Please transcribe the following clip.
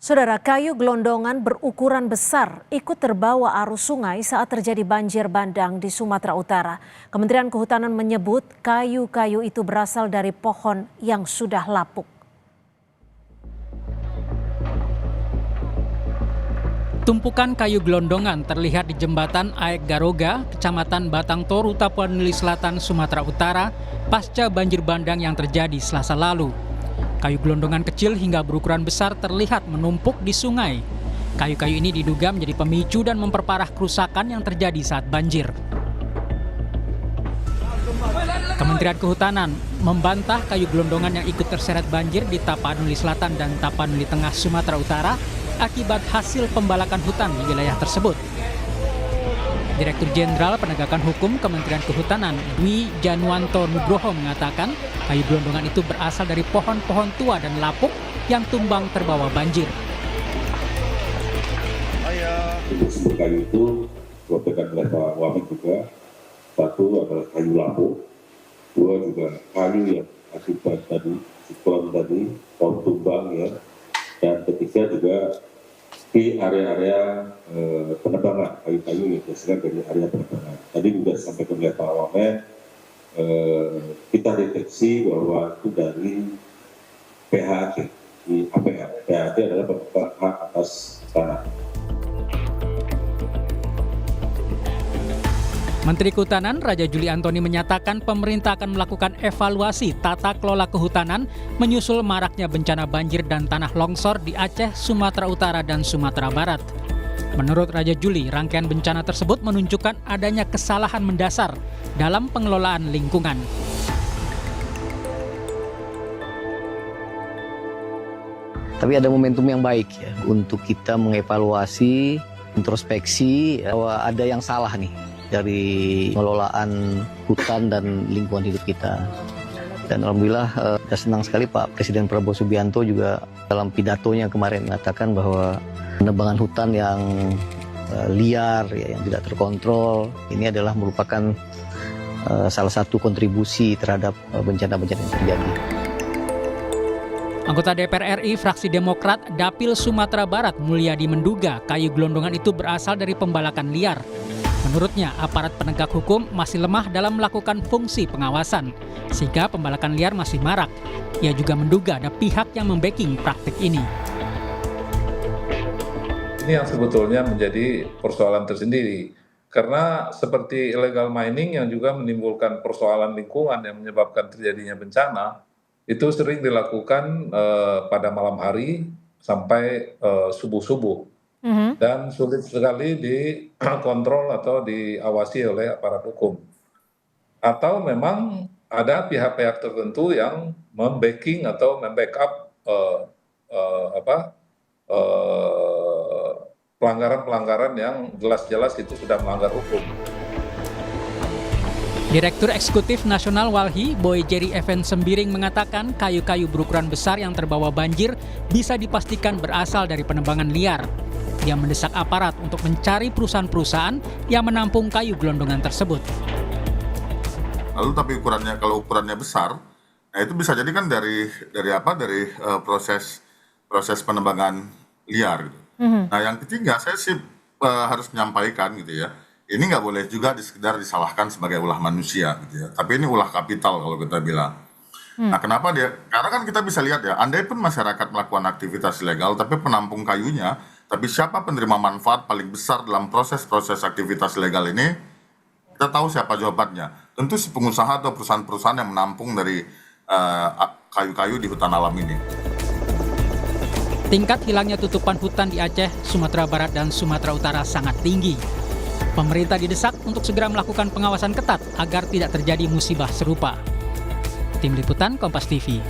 Saudara, kayu gelondongan berukuran besar ikut terbawa arus sungai saat terjadi banjir bandang di Sumatera Utara. Kementerian Kehutanan menyebut kayu-kayu itu berasal dari pohon yang sudah lapuk. Tumpukan kayu gelondongan terlihat di jembatan Aek Garoga, Kecamatan Batang Toru, Tapanuli Selatan, Sumatera Utara, pasca banjir bandang yang terjadi Selasa lalu. Kayu gelondongan kecil hingga berukuran besar terlihat menumpuk di sungai. Kayu-kayu ini diduga menjadi pemicu dan memperparah kerusakan yang terjadi saat banjir. Kementerian Kehutanan membantah kayu gelondongan yang ikut terseret banjir di Tapanuli Selatan dan Tapanuli Tengah, Sumatera Utara akibat hasil pembalakan hutan di wilayah tersebut. Direktur Jenderal Penegakan Hukum Kementerian Kehutanan Dwi Januanto Nugroho mengatakan kayu gelondongan itu berasal dari pohon-pohon tua dan lapuk yang tumbang terbawa banjir. Sumber kayu itu disampaikan oleh Pak Wamen juga, satu adalah kayu lapuk, dua juga kayu yang akibat tadi siklon tadi, pohon tumbang ya, dan ketiga juga di area-area penebangan kayu-kayu yang berasal dari area penebangan. Tadi juga disampaikan oleh Pak Wamen, kita deteksi bahwa itu dari PHAT di APH. PHAT adalah pemegang hak atas tanah. Menteri Kehutanan Raja Juli Antoni menyatakan pemerintah akan melakukan evaluasi tata kelola kehutanan menyusul maraknya bencana banjir dan tanah longsor di Aceh, Sumatera Utara, dan Sumatera Barat. Menurut Raja Juli, rangkaian bencana tersebut menunjukkan adanya kesalahan mendasar dalam pengelolaan lingkungan. Tapi ada momentum yang baik ya untuk kita mengevaluasi, introspeksi bahwa ada yang salah nih dari pengelolaan hutan dan lingkungan hidup kita. Dan alhamdulillah kita senang sekali Pak Presiden Prabowo Subianto juga dalam pidatonya kemarin mengatakan bahwa penebangan hutan yang liar, ya, yang tidak terkontrol, ini adalah merupakan salah satu kontribusi terhadap bencana-bencana yang terjadi. Anggota DPR RI fraksi Demokrat Dapil Sumatera Barat Mulyadi menduga kayu gelondongan itu berasal dari pembalakan liar. Menurutnya, aparat penegak hukum masih lemah dalam melakukan fungsi pengawasan, sehingga pembalakan liar masih marak. Ia juga menduga ada pihak yang membacking praktik ini. Ini yang sebetulnya menjadi persoalan tersendiri. Karena seperti illegal mining yang juga menimbulkan persoalan lingkungan yang menyebabkan terjadinya bencana, itu sering dilakukan pada malam hari sampai subuh-subuh. Dan sulit sekali dikontrol atau diawasi oleh aparat hukum. Atau memang ada pihak-pihak tertentu yang membacking atau membackup pelanggaran-pelanggaran yang jelas-jelas itu sudah melanggar hukum. Direktur Eksekutif Nasional Walhi, Boy Jerry Evans Sembiring mengatakan kayu-kayu berukuran besar yang terbawa banjir bisa dipastikan berasal dari penebangan liar. Dia mendesak aparat untuk mencari perusahaan-perusahaan yang menampung kayu gelondongan tersebut. Lalu tapi kalau ukurannya besar, nah itu bisa jadi kan dari proses penebangan liar. Gitu. Nah yang ketiga saya sih harus menyampaikan gitu ya, ini nggak boleh juga sekedar disalahkan sebagai ulah manusia gitu ya, tapi ini ulah kapital kalau kita bilang. Nah kenapa karena kan kita bisa lihat ya, andai pun masyarakat melakukan aktivitas ilegal, tapi penampung kayunya, tapi siapa penerima manfaat paling besar dalam proses-proses aktivitas ilegal ini, kita tahu siapa jawabannya. Tentu si pengusaha atau perusahaan-perusahaan yang menampung dari kayu-kayu di hutan alam ini. Tingkat hilangnya tutupan hutan di Aceh, Sumatera Barat, dan Sumatera Utara sangat tinggi. Pemerintah didesak untuk segera melakukan pengawasan ketat agar tidak terjadi musibah serupa. Tim Liputan Kompas TV.